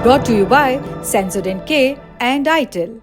Brought to you by Sensodyne K and ITIL.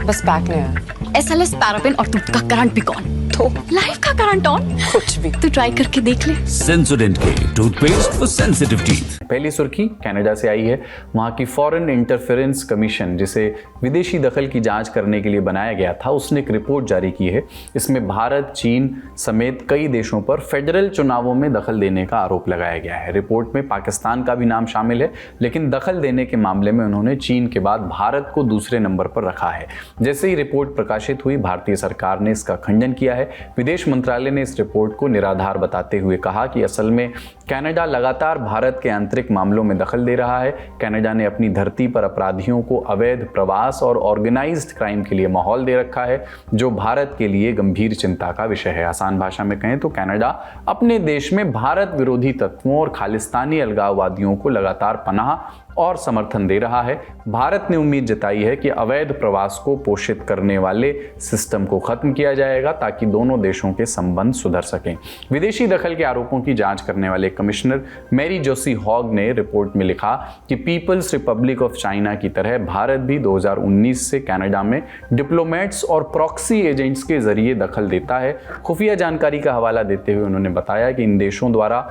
बस pack नहीं है। SLS पैराफिन और दूध का करंट भी कौन? तो लाइफ का करंट ऑन? कुछ भी। तो ट्राई करके देख ले। Sensodyne K toothpaste for sensitive teeth. पहली सुर्खी कनाडा से आई है। वहां की फॉरेन इंटरफेरेंस कमीशन, जिसे विदेशी दखल की जांच करने के लिए बनाया गया था, उसने एक रिपोर्ट जारी की है। इसमें भारत, चीन समेत कई देशों पर फेडरल चुनावों में दखल देने का आरोप लगाया गया है। रिपोर्ट में पाकिस्तान का भी नाम शामिल है, लेकिन दखल देने के मामले में उन्होंने चीन के बाद भारत को दूसरे नंबर पर रखा है। जैसे ही रिपोर्ट प्रकाशित हुई, भारतीय सरकार ने इसका खंडन किया है। विदेश मंत्रालय ने इस रिपोर्ट को निराधार बताते हुए कहा कि असल में कनाडा लगातार भारत के आंतरिक मामलों में दखल दे रहा है। कनाडा ने अपनी धरती पर अपराधियों को अवैध प्रवास और ऑर्गेनाइज्ड क्राइम के लिए माहौल दे रखा है, जो भारत के लिए गंभीर चिंता का विषय है। आसान भाषा में कहें तो कनाडा अपने देश में भारत विरोधी तत्वों और खालिस्तानी अलगाववादियों को लगातार पनाह और समर्थन दे रहा है। भारत ने उम्मीद जताई है कि अवैध प्रवास को पोषित करने वाले सिस्टम को खत्म किया जाएगा, ताकि दोनों देशों के संबंध सुधर सकें। विदेशी दखल के आरोपों की जांच करने वाले कमिश्नर मैरी जोसी हॉग ने रिपोर्ट में लिखा कि पीपल्स रिपब्लिक ऑफ चाइना की तरह भारत भी 2019 से कनाडा में डिप्लोमेट्स और प्रॉक्सी एजेंट्स के जरिए दखल देता है। खुफिया जानकारी का हवाला देते हुए उन्होंने बताया कि इन देशों द्वारा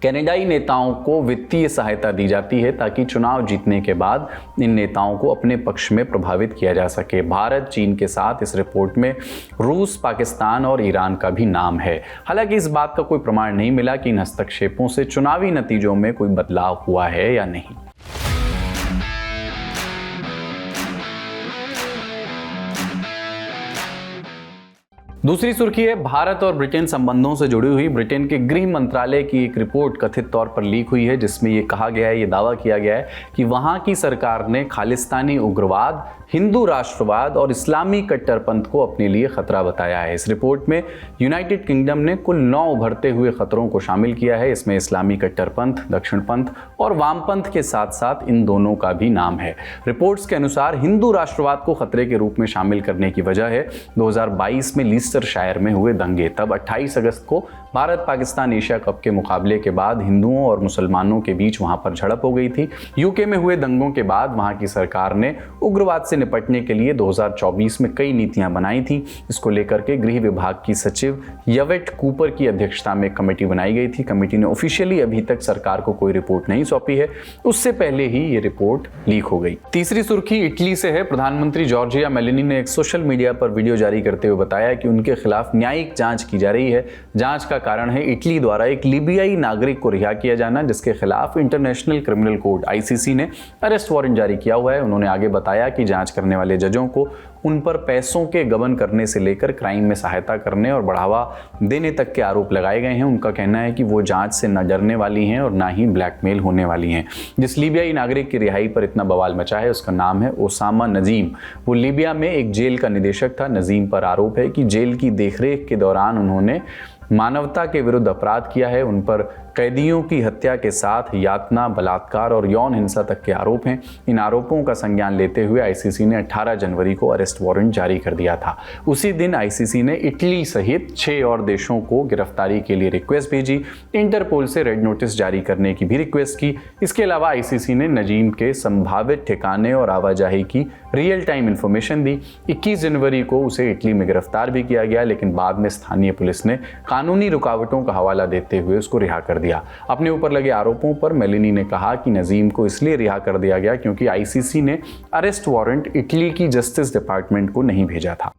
कनाडाई नेताओं को वित्तीय सहायता दी जाती है, ताकि चुनाव जीतने के बाद इन नेताओं को अपने पक्ष में प्रभावित किया जा सके। भारत, चीन के साथ इस रिपोर्ट में रूस, पाकिस्तान और ईरान का भी नाम है। हालांकि इस बात का कोई प्रमाण नहीं मिला कि इन हस्तक्षेपों से चुनावी नतीजों में कोई बदलाव हुआ है या नहीं। दूसरी सुर्खी है भारत और ब्रिटेन संबंधों से जुड़ी हुई। ब्रिटेन के गृह मंत्रालय की एक रिपोर्ट कथित तौर पर लीक हुई है, जिसमें ये कहा गया है, ये दावा किया गया है कि वहां की सरकार ने खालिस्तानी उग्रवाद, हिंदू राष्ट्रवाद और इस्लामी कट्टरपंथ को अपने लिए खतरा बताया है। इस रिपोर्ट में यूनाइटेड किंगडम ने कुल 9 उभरते हुए खतरों को शामिल किया है। इसमें इस्लामी कट्टरपंथ, दक्षिणपंथ और वामपंथ के साथ साथ इन दोनों का भी नाम है। रिपोर्ट्स के अनुसार हिंदू राष्ट्रवाद को खतरे के रूप में शामिल करने की वजह है 2022 में लीस्टरशायर में हुए दंगे। तब 28 अगस्त को भारत पाकिस्तान एशिया कप के मुकाबले के बाद हिंदुओं और मुसलमानों के बीच वहां पर झड़प हो गई थी। यूके में हुए दंगों के बाद वहां की सरकार ने उग्रवाद से निपटने के लिए 2024 में कई नीतियां बनाई थी। इसको लेकर के गृह विभाग की सचिव यवेट कूपर की अध्यक्षता में एक कमेटी बनाई गई थी। कमेटी ने ऑफिशियली अभी तक सरकार को कोई रिपोर्ट नहीं सौंपी है, उससे पहले ही ये रिपोर्ट लीक हो गई। तीसरी सुर्खी इटली से है। प्रधानमंत्री जॉर्जिया मेलोनी ने एक सोशल मीडिया पर वीडियो जारी करते हुए बताया कि उनके खिलाफ न्यायिक जांच की जा रही है। जांच का कारण है इटली द्वारा एक लीबियाई नागरिक को रिहा किया जाना, जिसके खिलाफ इंटरनेशनल क्रिमिनल कोर्ट ICC ने अरेस्ट वारंट जारी किया हुआ है। उन्होंने आगे बताया कि जांच करने वाले जजों को उन पर पैसों के गबन करने से लेकर क्राइम में सहायता करने और बढ़ावा देने तक के आरोप लगाए गए हैं। उनका कहना है कि वो जांच से न डरने वाली हैं और ना ही ब्लैकमेल होने वाली हैं। जिस लीबियाई नागरिक की रिहाई पर इतना बवाल मचा है, उसका नाम है ओसामा नजीम। वो लीबिया में एक जेल का निदेशक था। नजीम पर आरोप है कि जेल की देखरेख के दौरान उन्होंने मानवता के विरुद्ध अपराध किया है। उन पर कैदियों की हत्या के साथ यातना, बलात्कार और यौन हिंसा तक के आरोप हैं। इन आरोपों का संज्ञान लेते हुए ICC ने 18 जनवरी को अरेस्ट वारंट जारी कर दिया था। उसी दिन ICC ने इटली सहित 6 और देशों को गिरफ्तारी के लिए रिक्वेस्ट भेजी। इंटरपोल से रेड नोटिस जारी करने की भी रिक्वेस्ट की। इसके अलावा ICC ने नजीम के संभावित ठिकाने और आवाजाही की रियल टाइम इंफॉर्मेशन दी। 21 जनवरी को उसे इटली में गिरफ्तार भी किया गया, लेकिन बाद में स्थानीय पुलिस ने कानूनी रुकावटों का हवाला देते हुए उसको रिहा कर दिया। अपने ऊपर लगे आरोपों पर मेलोनी ने कहा कि नजीम को इसलिए रिहा कर दिया गया क्योंकि ICC ने अरेस्ट वारंट इटली की जस्टिस डिपार्टमेंट को नहीं भेजा था।